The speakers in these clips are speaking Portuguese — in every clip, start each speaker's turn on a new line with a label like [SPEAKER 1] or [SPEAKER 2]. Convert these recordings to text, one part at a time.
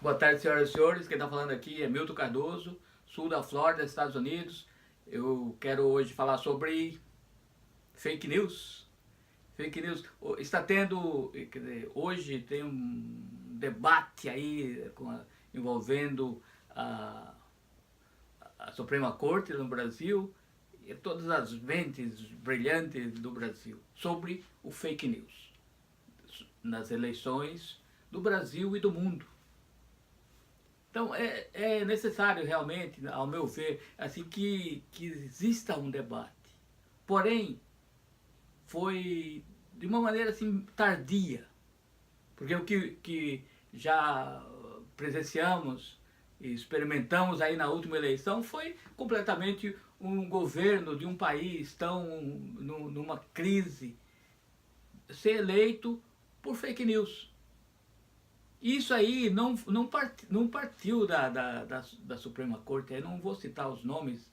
[SPEAKER 1] Boa tarde, senhoras e senhores. Quem está falando aqui é Milton Cardoso, sul da Flórida, Estados Unidos. Eu quero hoje falar sobre fake news. Fake news. Está tendo, quer dizer, hoje tem um debate aí envolvendo a Suprema Corte no Brasil e todas as mentes brilhantes do Brasil sobre o fake news nas eleições do Brasil e do mundo. Então é necessário realmente, ao meu ver, assim que exista um debate. Porém, foi de uma maneira assim tardia, porque o que já presenciamos e experimentamos aí na última eleição foi completamente um governo de um país tão numa crise ser eleito por fake news. Isso aí não partiu da Suprema Corte, eu não vou citar os nomes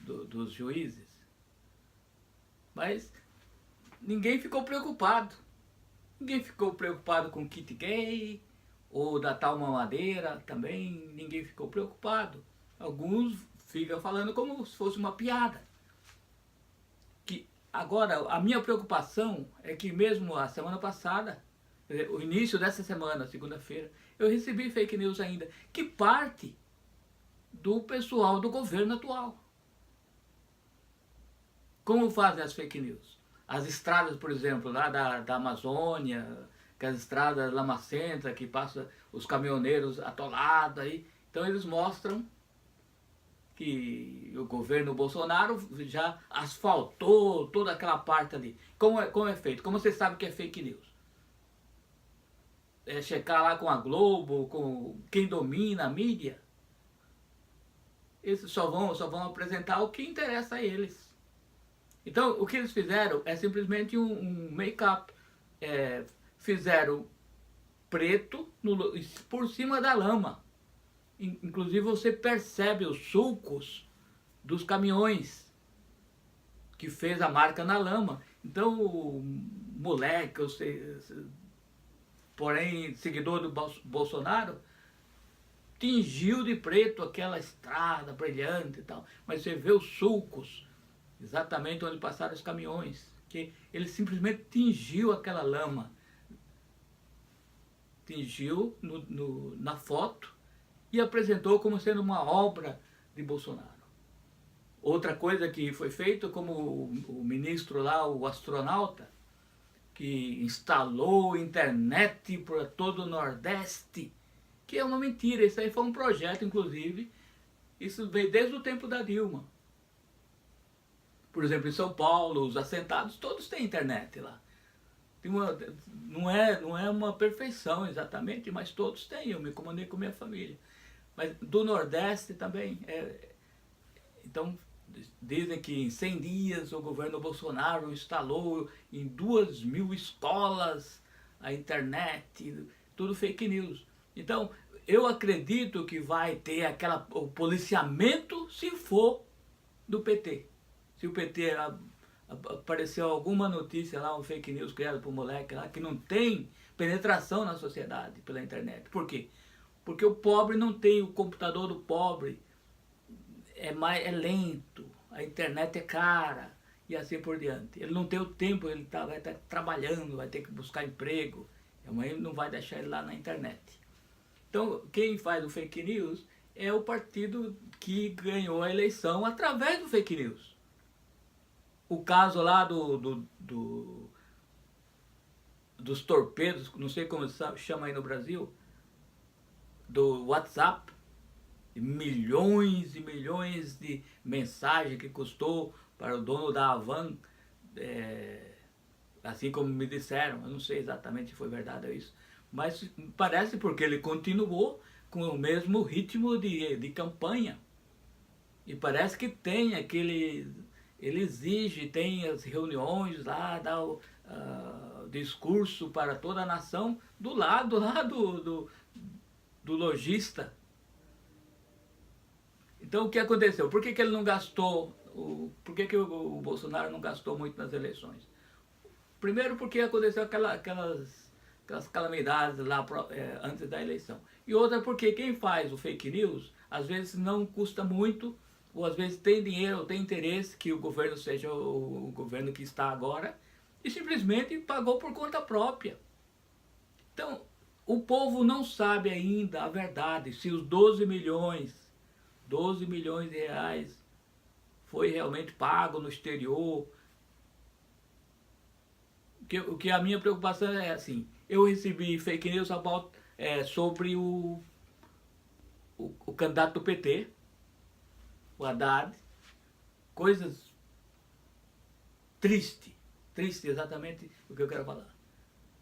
[SPEAKER 1] dos juízes, mas ninguém ficou preocupado. Ninguém ficou preocupado com kit gay ou da tal mamadeira também, ninguém ficou preocupado. Alguns ficam falando como se fosse uma piada. Que agora, a minha preocupação é que mesmo a semana passada, o início dessa semana, segunda-feira, eu recebi fake news ainda, que parte do pessoal do governo atual. Como fazem as fake news? As estradas, por exemplo, lá da Amazônia, que as estradas lamacentas, que passa os caminhoneiros atolados aí. Então eles mostram que o governo Bolsonaro já asfaltou toda aquela parte ali. Como é feito? Como você sabe que é fake news? Checar lá com a Globo, com quem domina a mídia, eles só vão apresentar o que interessa a eles. Então, o que eles fizeram é simplesmente um make-up. Fizeram preto por cima da lama. Inclusive, você percebe os sulcos dos caminhões que fez a marca na lama. Então, o moleque, porém seguidor do Bolsonaro, tingiu de preto aquela estrada brilhante e tal, mas você vê os sulcos exatamente onde passaram os caminhões, que ele simplesmente tingiu aquela lama, tingiu na foto e apresentou como sendo uma obra de Bolsonaro. Outra coisa que foi feito, como o ministro lá, o astronauta, que instalou internet para todo o Nordeste, que é uma mentira. Isso aí foi um projeto, inclusive, isso veio desde o tempo da Dilma. Por exemplo, em São Paulo, os assentados todos têm internet lá. Não é uma perfeição exatamente, mas todos têm. Eu me comuniquei com minha família. Mas do Nordeste também. Então, dizem que em 100 dias o governo Bolsonaro instalou em 2.000 escolas a internet, tudo fake news. Então, eu acredito que vai ter o policiamento se for do PT. Se o PT apareceu alguma notícia lá, um fake news criado por um moleque lá, que não tem penetração na sociedade pela internet. Por quê? Porque o pobre não tem, o computador do pobre é lento, a internet é cara e assim por diante. Ele não tem o tempo, vai estar trabalhando, vai ter que buscar emprego, a mãe não vai deixar ele lá na internet. Então, quem faz o fake news é o partido que ganhou a eleição através do fake news. O caso lá dos torpedos, não sei como se chama aí no Brasil, do WhatsApp, milhões e milhões de mensagens que custou para o dono da Havan, assim como me disseram, eu não sei exatamente se foi verdade isso, mas parece porque ele continuou com o mesmo ritmo de campanha. E parece que tem ele exige, tem as reuniões lá, dá o discurso para toda a nação do lado lá do lojista. Então o que aconteceu? Por que ele não gastou, por que o Bolsonaro não gastou muito nas eleições? Primeiro porque aconteceu aquelas aquelas calamidades lá antes da eleição. E outra porque quem faz o fake news, às vezes não custa muito, ou às vezes tem dinheiro ou tem interesse que o governo seja o governo que está agora, e simplesmente pagou por conta própria. Então, o povo não sabe ainda a verdade, se os 12 milhões de reais foi realmente pago no exterior. O que a minha preocupação é assim, eu recebi fake news sobre o candidato do PT, o Haddad, coisas tristes, exatamente o que eu quero falar.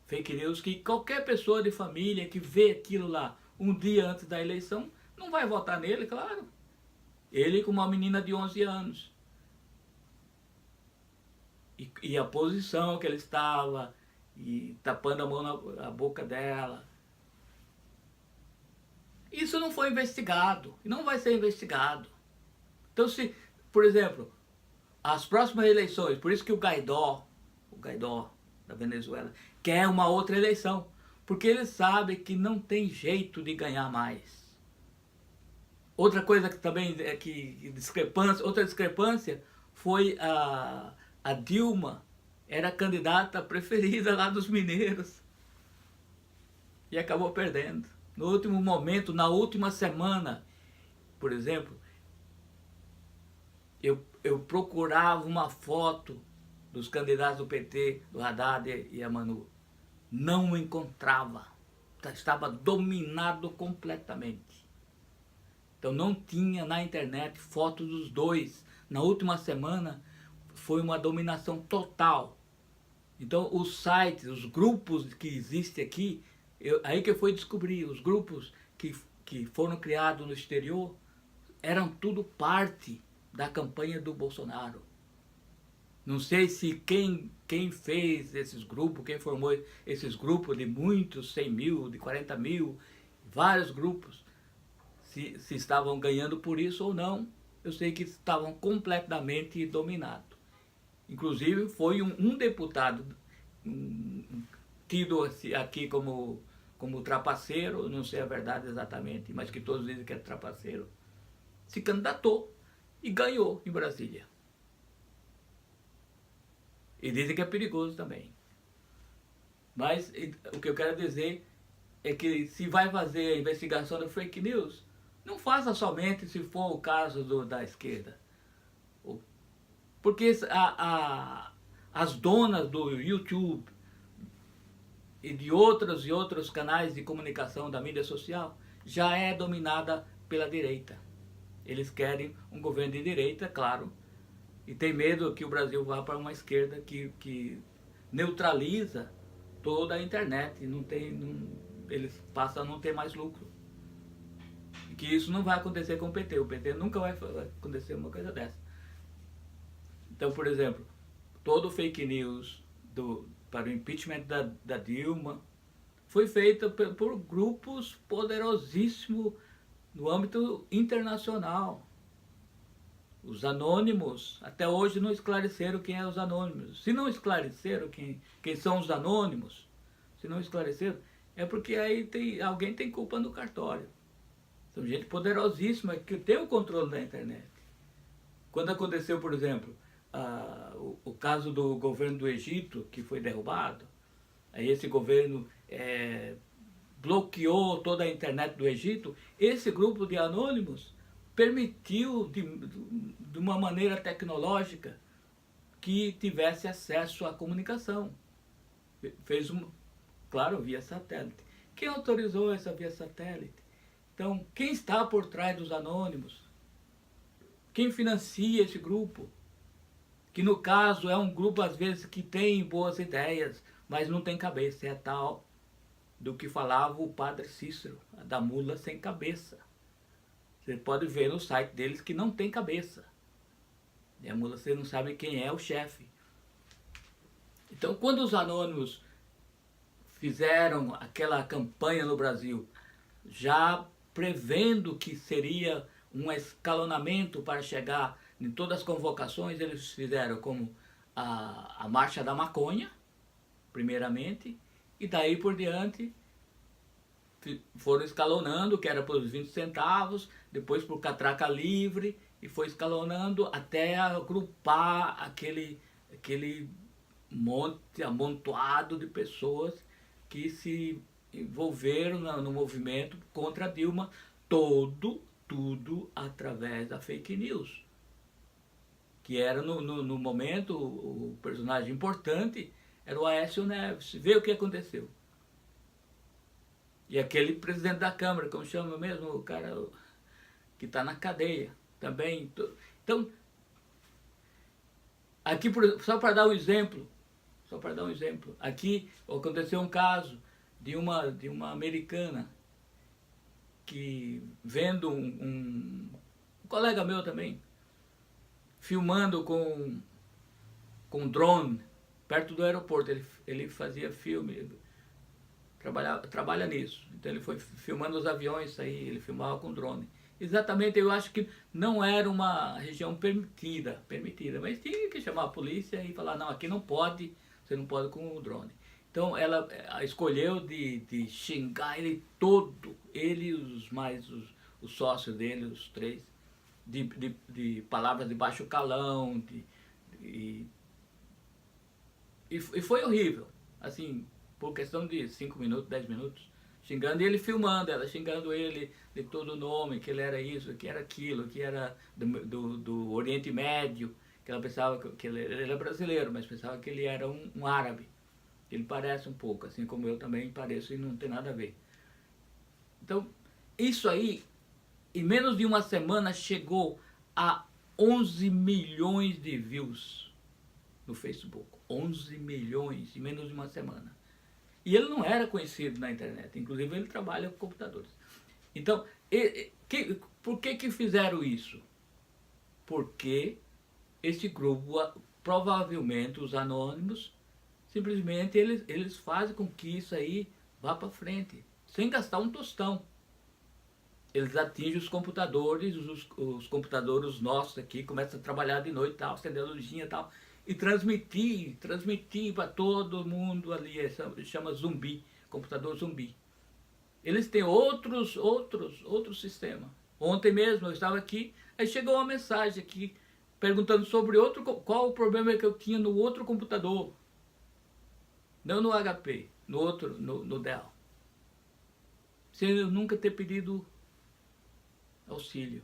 [SPEAKER 1] Fake news que qualquer pessoa de família que vê aquilo lá um dia antes da eleição, não vai votar nele, claro. Ele com uma menina de 11 anos. E a posição que ele estava, e tapando a mão na boca dela. Isso não foi investigado, e não vai ser investigado. Então, se, por exemplo, as próximas eleições, por isso que o Guaidó da Venezuela, quer uma outra eleição, porque ele sabe que não tem jeito de ganhar mais. Outra coisa que também outra discrepância foi a Dilma, era a candidata preferida lá dos mineiros e acabou perdendo. No último momento, na última semana, por exemplo, eu procurava uma foto dos candidatos do PT, do Haddad e a Manu. Não encontrava. Estava dominado completamente. Então não tinha na internet fotos dos dois. Na última semana foi uma dominação total. Então os sites, os grupos que existem aqui, aí que eu fui descobrir, os grupos que foram criados no exterior, eram tudo parte da campanha do Bolsonaro. Não sei se quem fez esses grupos, quem formou esses grupos de muitos, 100 mil, de 40 mil, vários grupos, se estavam ganhando por isso ou não. Eu sei que estavam completamente dominados. Inclusive foi um deputado tido aqui como trapaceiro, não sei a verdade exatamente, mas que todos dizem que é trapaceiro, se candidatou e ganhou em Brasília. E dizem que é perigoso também. Mas o que eu quero dizer é que se vai fazer a investigação da fake news, não faça somente se for o caso da esquerda. Porque as donas do YouTube e de outros canais de comunicação da mídia social já é dominada pela direita. Eles querem um governo de direita, claro, e tem medo que o Brasil vá para uma esquerda que neutraliza toda a internet. Eles passam a não ter mais lucro. E que isso não vai acontecer com o PT. O PT nunca vai acontecer uma coisa dessa. Então, por exemplo, todo fake news para o impeachment da Dilma foi feito por grupos poderosíssimos no âmbito internacional. Os anônimos, até hoje não esclareceram quem é os anônimos. Se não esclareceram quem são os anônimos, se não esclareceram, é porque aí alguém tem culpa no cartório. São gente poderosíssima que tem o controle da internet. Quando aconteceu, por exemplo, o caso do governo do Egito, que foi derrubado, aí esse governo bloqueou toda a internet do Egito, esse grupo de anônimos permitiu, de uma maneira tecnológica, que tivesse acesso à comunicação. Fez claro, via satélite. Quem autorizou essa via satélite? Então, quem está por trás dos anônimos? Quem financia esse grupo? Que no caso é um grupo às vezes que tem boas ideias, mas não tem cabeça. É tal do que falava o padre Cícero, da mula sem cabeça. Você pode ver no site deles que não tem cabeça. E a mula, você não sabe quem é o chefe. Então, quando os anônimos fizeram aquela campanha no Brasil, já prevendo que seria um escalonamento para chegar em todas as convocações, eles fizeram como a Marcha da Maconha, primeiramente, e daí por diante foram escalonando, que era por 20 centavos, depois por catraca livre, e foi escalonando até agrupar aquele monte amontoado de pessoas que se envolveram no movimento contra a Dilma, tudo através da fake news. Que era no momento, o personagem importante era o Aécio Neves. Vê o que aconteceu. E aquele presidente da Câmara, como chama mesmo, o cara que está na cadeia também. Então, aqui, só para dar um exemplo, aqui aconteceu um caso de uma americana que, vendo um colega meu também, filmando com drone perto do aeroporto. Ele fazia filme, trabalha nisso. Então ele foi filmando os aviões aí, ele filmava com drone. Exatamente, eu acho que não era uma região permitida, mas tinha que chamar a polícia e falar, não, aqui não pode, você não pode com o drone. Então ela escolheu de xingar ele todo, ele e os sócios dele, os três, de palavras de baixo calão, e foi horrível, assim, por questão de 5 minutos, 10 minutos, xingando, e ele filmando, ela xingando ele de todo nome, que ele era isso, que era aquilo, que era do Oriente Médio, que ela pensava que ele era brasileiro, mas pensava que ele era um árabe. Ele parece um pouco, assim como eu também pareço, e não tem nada a ver. Então, isso aí, em menos de uma semana, chegou a 11 milhões de views no Facebook. 11 milhões em menos de uma semana. E ele não era conhecido na internet, inclusive ele trabalha com computadores. Então, por que fizeram isso? Porque esse grupo, provavelmente os anônimos, simplesmente eles fazem com que isso aí vá para frente, sem gastar um tostão. Eles atingem os computadores, os computadores nossos aqui, começam a trabalhar de noite, tal, acender a luzinha e tal, e transmitir para todo mundo ali, chama zumbi, computador zumbi. Eles têm outros sistemas. Ontem mesmo eu estava aqui, aí chegou uma mensagem aqui, perguntando sobre qual o problema que eu tinha no outro computador. Não no HP, no outro, no Dell. Sem eu nunca ter pedido auxílio.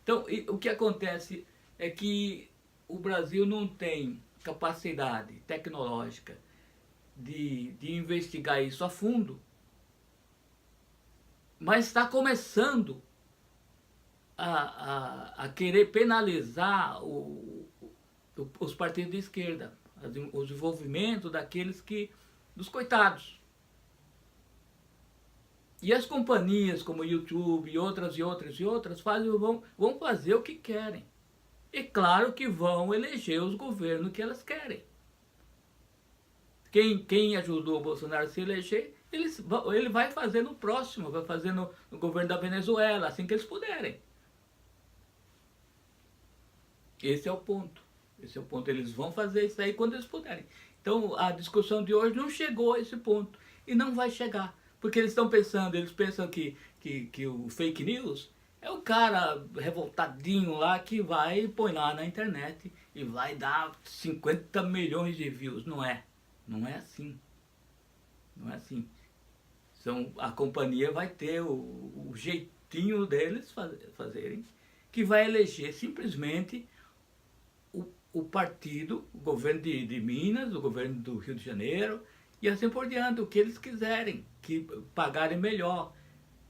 [SPEAKER 1] Então, o que acontece é que o Brasil não tem capacidade tecnológica de investigar isso a fundo, mas está começando a querer penalizar os partidos de esquerda, o desenvolvimento dos coitados. E as companhias como YouTube e outras vão fazer o que querem. E claro que vão eleger os governos que elas querem. Quem ajudou o Bolsonaro a se eleger, ele vai fazer no próximo, vai fazer no governo da Venezuela, assim que eles puderem. Esse é o ponto. Eles vão fazer isso aí quando eles puderem. Então a discussão de hoje não chegou a esse ponto. E não vai chegar. Porque eles pensam que o fake news é o cara revoltadinho lá que vai põe lá na internet e vai dar 50 milhões de views. Não é assim. Não é assim. A companhia vai ter o jeitinho deles fazerem, que vai eleger simplesmente o partido, o governo de Minas, o governo do Rio de Janeiro, e assim por diante, o que eles quiserem, que pagarem melhor.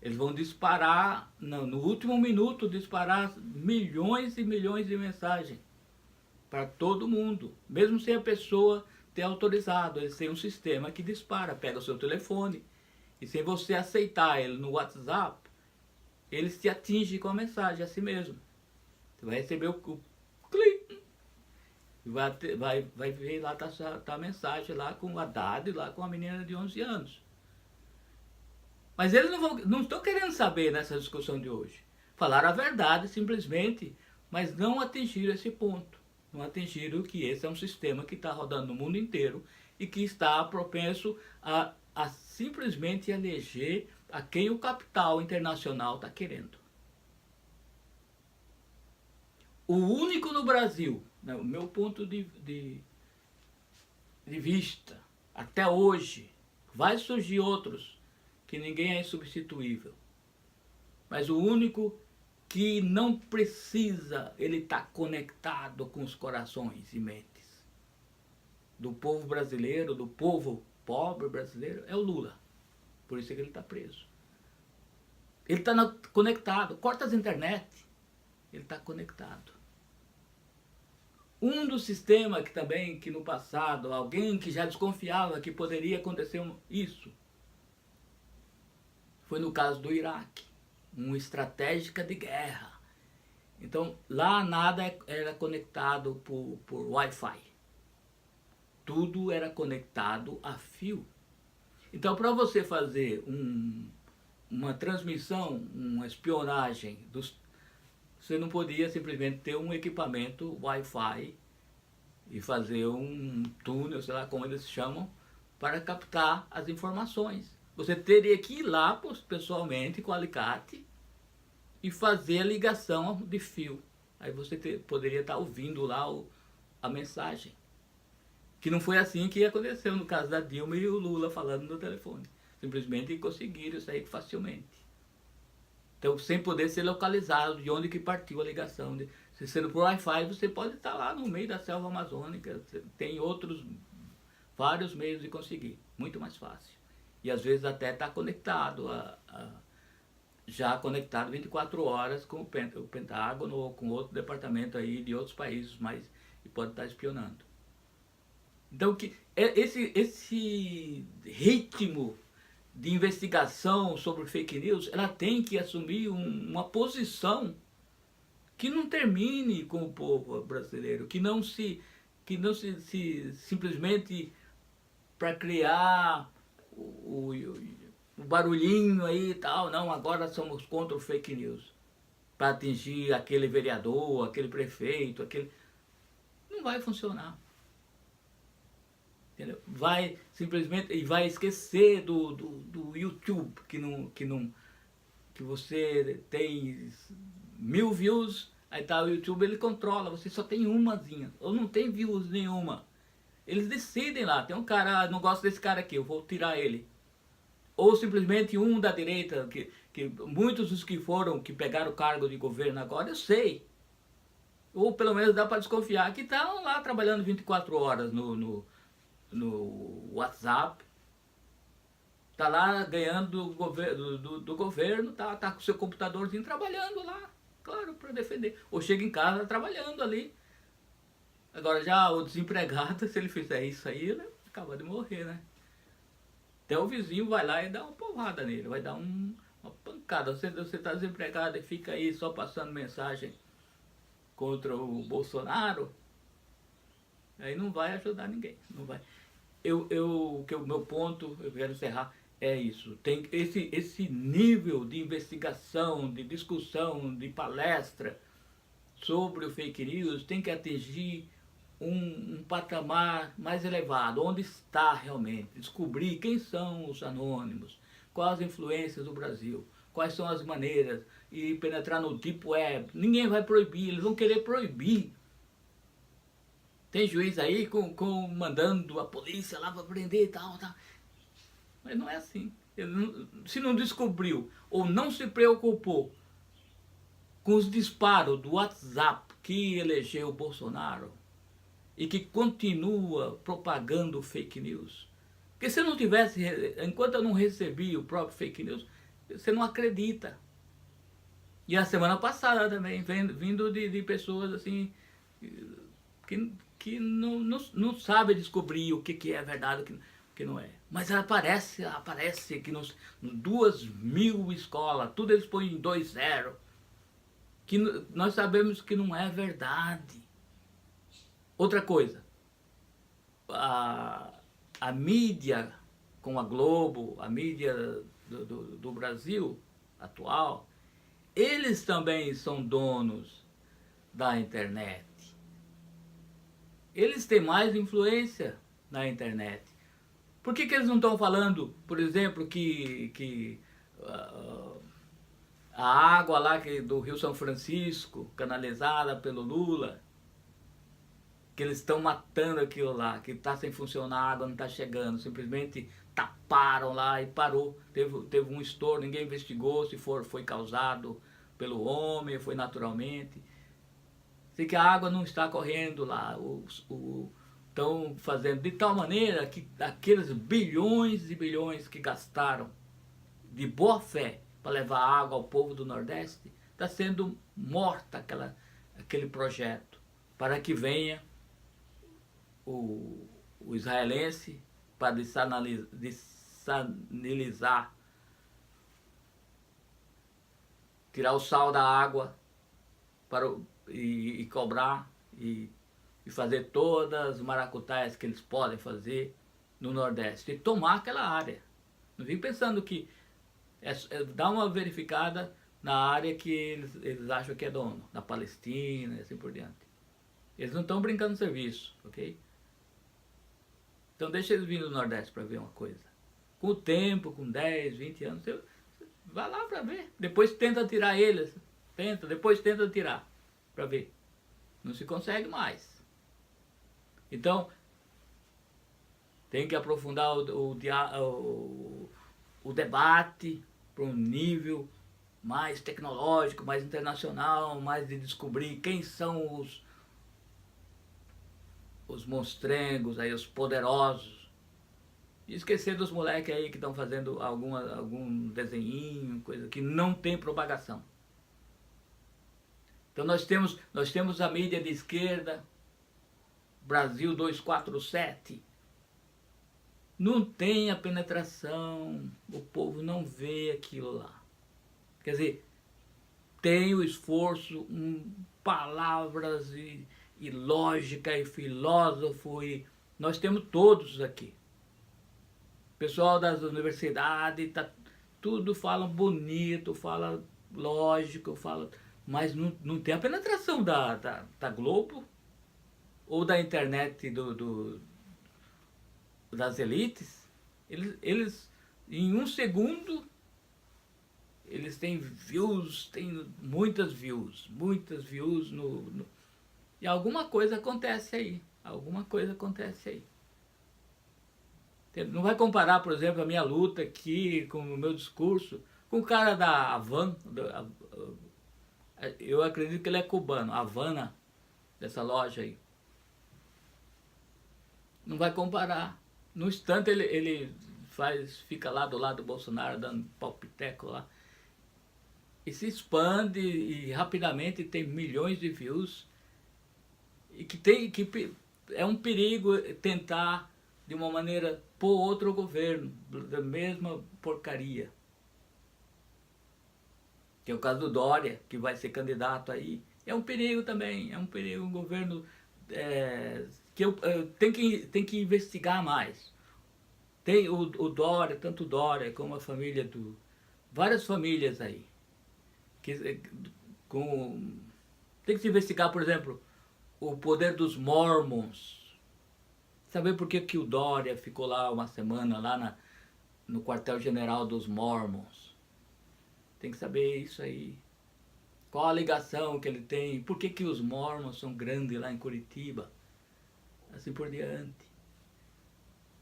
[SPEAKER 1] Eles vão disparar, no último minuto, disparar milhões e milhões de mensagens para todo mundo, mesmo sem a pessoa ter autorizado. Eles têm um sistema que dispara, pega o seu telefone, e sem você aceitar ele no WhatsApp, eles te atingem com a mensagem, assim mesmo. Você vai receber o clique, vai ver lá, tá a mensagem lá com o Haddad, lá com a menina de 11 anos. Mas eles não estão querendo saber nessa discussão de hoje. Falaram a verdade simplesmente, mas não atingiram esse ponto. Não atingiram que esse é um sistema que está rodando no mundo inteiro e que está propenso a simplesmente eleger a quem o capital internacional está querendo. O único no Brasil, né, o meu ponto de vista, até hoje, vai surgir outros, que ninguém é insubstituível, mas o único que não precisa, ele está conectado com os corações e mentes do povo brasileiro, do povo pobre brasileiro, é o Lula. Por isso é que ele está preso. Ele está conectado, corta as internet, ele está conectado. Um dos sistemas que também, que no passado, alguém que já desconfiava que poderia acontecer isso, foi no caso do Iraque, uma estratégia de guerra. Então, lá nada era conectado por Wi-Fi. Tudo era conectado a fio. Então, para você fazer uma transmissão, uma espionagem, você não podia simplesmente ter um equipamento Wi-Fi e fazer um túnel, sei lá como eles chamam, para captar as informações. Você teria que ir lá pessoalmente com o alicate e fazer a ligação de fio. Aí você poderia estar ouvindo lá a mensagem. Que não foi assim que aconteceu no caso da Dilma e o Lula falando no telefone. Simplesmente conseguiram sair facilmente. Então, sem poder ser localizado de onde que partiu a ligação. Se sendo por Wi-Fi, você pode estar lá no meio da selva amazônica. Tem vários meios de conseguir. Muito mais fácil. E às vezes até está conectado, já conectado 24 horas com o Pentágono ou com outro departamento aí de outros países, mas e pode estar espionando. Então, esse ritmo de investigação sobre fake news, ela tem que assumir uma posição que não termine com o povo brasileiro, que não se simplesmente para criar o barulhinho aí e tal, não, agora somos contra o fake news, para atingir aquele vereador, aquele prefeito, não vai funcionar. Entendeu? Vai simplesmente e vai esquecer do YouTube, que você tem 1000 views, aí tá o YouTube, ele controla, você só tem umazinha, ou não tem views nenhuma. Eles decidem lá, tem um cara, não gosto desse cara aqui, eu vou tirar ele. Ou simplesmente um da direita, que muitos dos que pegaram o cargo de governo agora, eu sei. Ou pelo menos dá para desconfiar, que estão lá trabalhando 24 horas no WhatsApp, tá lá ganhando do governo, tá com seu computadorzinho trabalhando lá, claro, para defender. Ou chega em casa trabalhando ali. Agora já o desempregado, se ele fizer isso aí, ele acaba de morrer, né? Até o vizinho vai lá e dá uma porrada nele, vai dar uma pancada. Você tá desempregado e fica aí só passando mensagem contra o Bolsonaro, aí não vai ajudar ninguém, não vai. O meu ponto, eu quero encerrar, é isso. Tem esse nível de investigação, de discussão, de palestra sobre o fake news tem que atingir um patamar mais elevado, onde está realmente, descobrir quem são os anônimos, quais as influências do Brasil, quais são as maneiras, e penetrar no Deep Web. Ninguém vai proibir, eles vão querer proibir. Tem juiz aí mandando a polícia lá para prender e tal. Mas não é assim. Se não descobriu ou não se preocupou com os disparos do WhatsApp que elegeu o Bolsonaro e que continua propagando fake news. Porque se não tivesse, enquanto eu não recebi o próprio fake news, você não acredita. E a semana passada também, vindo de pessoas assim, que não sabe descobrir o que é verdade, o que não é. Mas aparece que nos 2000 escolas, tudo eles põem em 2.0, que nós sabemos que não é verdade. Outra coisa, a mídia com a Globo, a mídia do Brasil atual, eles também são donos da internet. Eles têm mais influência na internet. Por que eles não estão falando, por exemplo, que a água lá do Rio São Francisco, canalizada pelo Lula, que eles estão matando aquilo lá, que está sem funcionar, a água não está chegando, simplesmente taparam lá e parou. Teve um estouro, ninguém investigou se foi causado pelo homem, foi naturalmente. Sei que a água não está correndo lá, estão fazendo de tal maneira que aqueles bilhões e bilhões que gastaram de boa fé para levar água ao povo do Nordeste, está sendo morta aquele projeto, para que venha o israelense para dessanilizar, tirar o sal da água e cobrar e fazer todas as maracutaias que eles podem fazer no Nordeste e tomar aquela área. Não vim pensando que dá uma verificada na área que eles acham que é dono, na Palestina e assim por diante. Eles não estão brincando no serviço, ok? Então deixa eles virem do Nordeste para ver uma coisa. Com o tempo, com 10, 20 anos, você vai lá para ver. Depois tenta tirar eles. Depois tenta tirar para ver. Não se consegue mais. Então, tem que aprofundar o debate para um nível mais tecnológico, mais internacional, mais de descobrir quem são os monstrengos, aí, os poderosos. E esquecer dos moleques aí que estão fazendo algum desenhinho, coisa que não tem propagação. Então nós temos a mídia de esquerda, Brasil 247, não tem a penetração, o povo não vê aquilo lá. Quer dizer, tem o esforço, palavras e lógica e filósofo, e nós temos todos aqui. O pessoal das universidades, tudo fala bonito, fala lógico, mas não tem a penetração da Globo ou da internet das elites. Eles em um segundo eles têm views, tem muitas views e alguma coisa acontece aí, Não vai comparar, por exemplo, a minha luta aqui com o meu discurso com o cara da Havan, eu acredito que ele é cubano, Havana, dessa loja aí. Não vai comparar. No instante ele fica lá do lado do Bolsonaro dando palpiteco lá. E se expande e rapidamente tem milhões de views. E que é um perigo tentar, de uma maneira, pôr outro governo da mesma porcaria. Que é o caso do Dória, que vai ser candidato aí. É um perigo também, um governo que tem que investigar mais. Tem o Dória, tanto o Dória como a família várias famílias aí. Tem que se investigar, por exemplo, o poder dos Mormons. Saber por que o Dória ficou lá uma semana, lá no quartel-general dos Mormons. Tem que saber isso aí. Qual a ligação que ele tem, por que os Mormons são grandes lá em Curitiba. Assim por diante.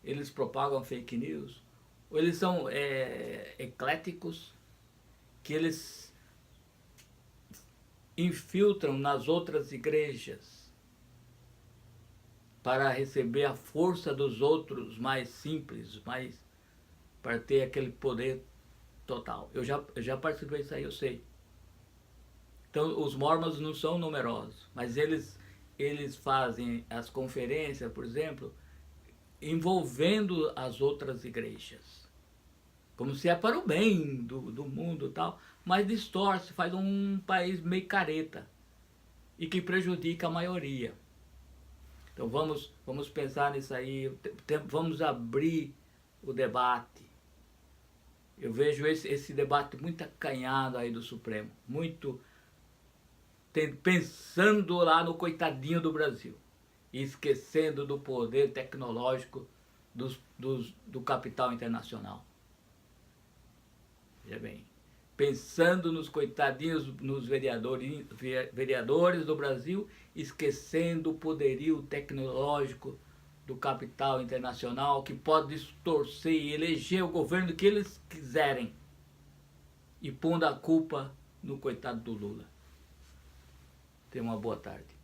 [SPEAKER 1] Eles propagam fake news. Ou eles são ecléticos, que eles infiltram nas outras igrejas para receber a força dos outros mais simples, para ter aquele poder total. Eu já participei disso aí, eu sei. Então os mormons não são numerosos, mas eles fazem as conferências, por exemplo, envolvendo as outras igrejas. Como se é para o bem do mundo e tal, mas distorce, faz um país meio careta e que prejudica a maioria. Então vamos pensar nisso aí, vamos abrir o debate. Eu vejo esse debate muito acanhado aí do Supremo, muito pensando lá no coitadinho do Brasil, e esquecendo do poder tecnológico do capital internacional. Veja bem, pensando nos coitadinhos, nos vereadores do Brasil, esquecendo o poderio tecnológico do capital internacional, que pode distorcer e eleger o governo que eles quiserem, e pondo a culpa no coitado do Lula. Tenha uma boa tarde.